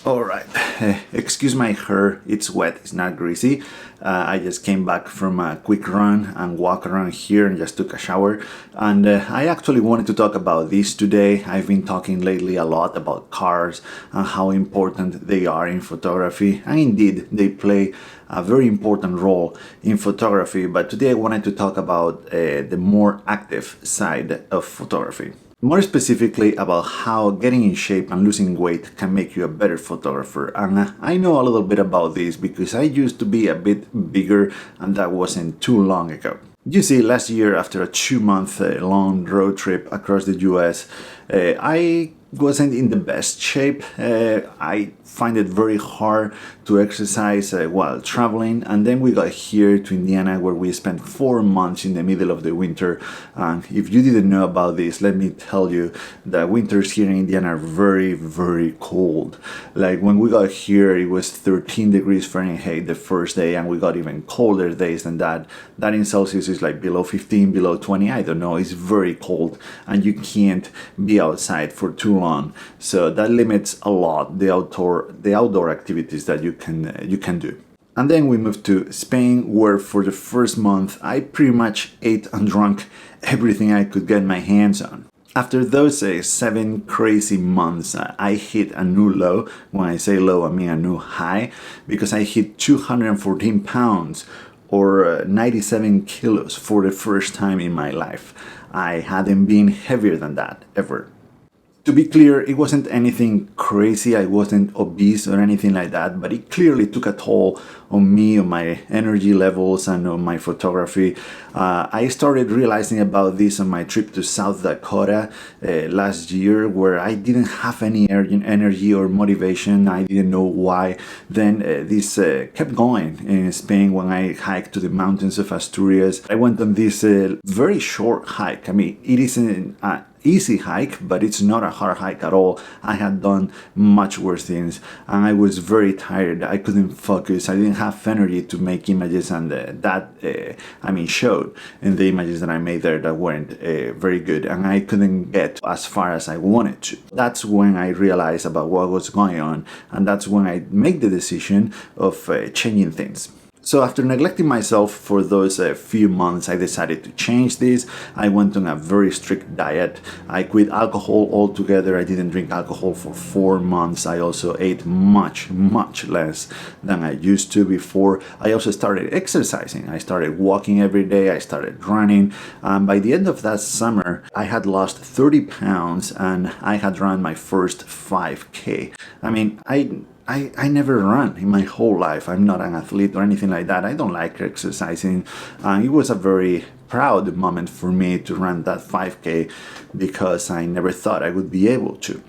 All right. Excuse my hair. It's wet. It's not greasy. I just came back from a quick run and walk around here and just took a shower. And I actually wanted to talk about this today. I've been talking lately a lot about cars and how important they are in photography. And indeed, they play a very important role in photography. But today I wanted to talk about the more active side of photography. More specifically about how getting in shape and losing weight can make you a better photographer. And I know a little bit about this because I used to be a bit bigger and that wasn't too long ago. You see, last year after a 2-month long road trip across the US, I wasn't in the best shape. I find it very hard to exercise while traveling, and then we got here to Indiana where we spent 4 months in the middle of the winter. And if you didn't know about this, let me tell you that winters here in Indiana are very, very cold. Like when we got here, it was 13 degrees Fahrenheit the first day, and we got even colder days than that. That in Celsius is like below 15, below 20, I don't know. It's very cold, and you can't be outside for too long. So that limits a lot the outdoor activities that you can do. And then we moved to Spain, where for the first month I pretty much ate and drank everything I could get my hands on. After those 7 crazy months, I hit a new low. When I say low, I mean a new high, because I hit 214 pounds or 97 kilos for the first time in my life. I hadn't been heavier than that ever. To be clear, it wasn't anything crazy. I wasn't obese or anything like that, but it clearly took a toll on me, on my energy levels, and on my photography. I started realizing about this on my trip to South Dakota last year, where I didn't have any energy or motivation. I didn't know why. Then this kept going in Spain when I hiked to the mountains of Asturias. I went on this very short hike. I mean, it isn't easy hike, but it's not a hard hike at all. I had done much worse things and I was very tired. I couldn't focus. I didn't have energy to make images, and that showed in the images that I made there that weren't very good, and I couldn't get as far as I wanted to. That's when I realized about what was going on, and that's when I made the decision of changing things. So after neglecting myself for those few months, I decided to change this. I went on a very strict diet. I quit alcohol altogether. I didn't drink alcohol for 4 months. I also ate much, much less than I used to before. I also started exercising. I started walking every day. I started running. By the end of that summer, I had lost 30 pounds and I had run my first 5K. I never run in my whole life. I'm not an athlete or anything like that. I don't like exercising. It was a very proud moment for me to run that 5K because I never thought I would be able to.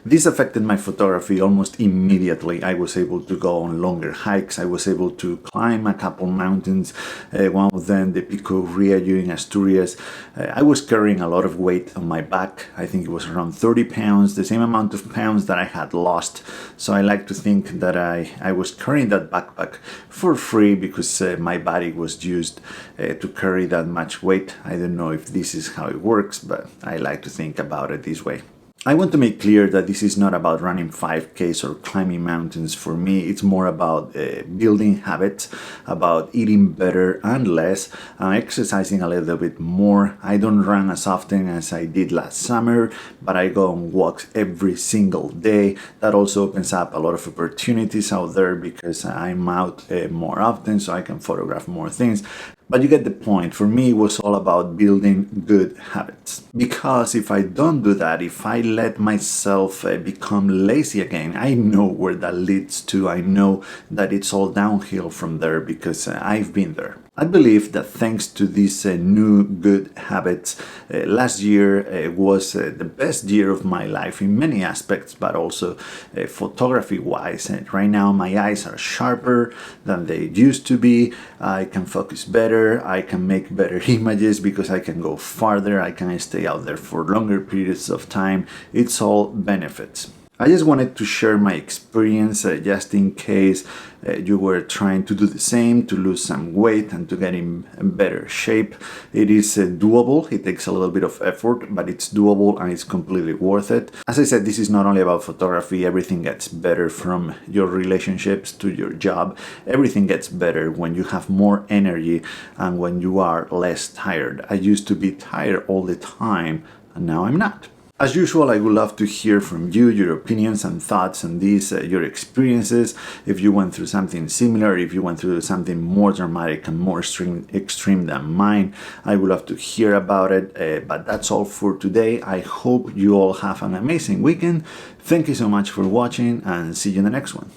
This affected my photography almost immediately. I was able to go on longer hikes. I was able to climb a couple mountains, one of them the Pico Riallo in Asturias. I was carrying a lot of weight on my back. I think it was around 30 pounds, the same amount of pounds that I had lost. So I like to think that I was carrying that backpack for free because my body was used to carry that much weight. I don't know if this is how it works, but I like to think about it this way. I want to make clear that this is not about running 5Ks or climbing mountains for me. It's more about building habits, about eating better and less, exercising a little bit more. I don't run as often as I did last summer, but I go on walks every single day. That also opens up a lot of opportunities out there because I'm out more often, so I can photograph more things. But you get the point. For me, it was all about building good habits. Because if I don't do that, if I let myself become lazy again, I know where that leads to. I know that it's all downhill from there because I've been there. I believe that thanks to these new good habits, last year was the best year of my life in many aspects, but also photography-wise. Right now, my eyes are sharper than they used to be. I can focus better. I can make better images because I can go farther. I can stay out there for longer periods of time. It's all benefits. I just wanted to share my experience just in case you were trying to do the same, to lose some weight and to get in better shape. It is doable. It takes a little bit of effort, but it's doable and it's completely worth it. As I said, this is not only about photography. Everything gets better, from your relationships to your job. Everything gets better when you have more energy and when you are less tired. I used to be tired all the time, and now I'm not. As usual, I would love to hear from you, your opinions and thoughts on these, your experiences. If you went through something similar, if you went through something more dramatic and more extreme than mine, I would love to hear about it. But that's all for today. I hope you all have an amazing weekend. Thank you so much for watching, and see you in the next one.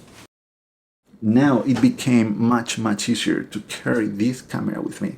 Now it became much easier to carry this camera with me.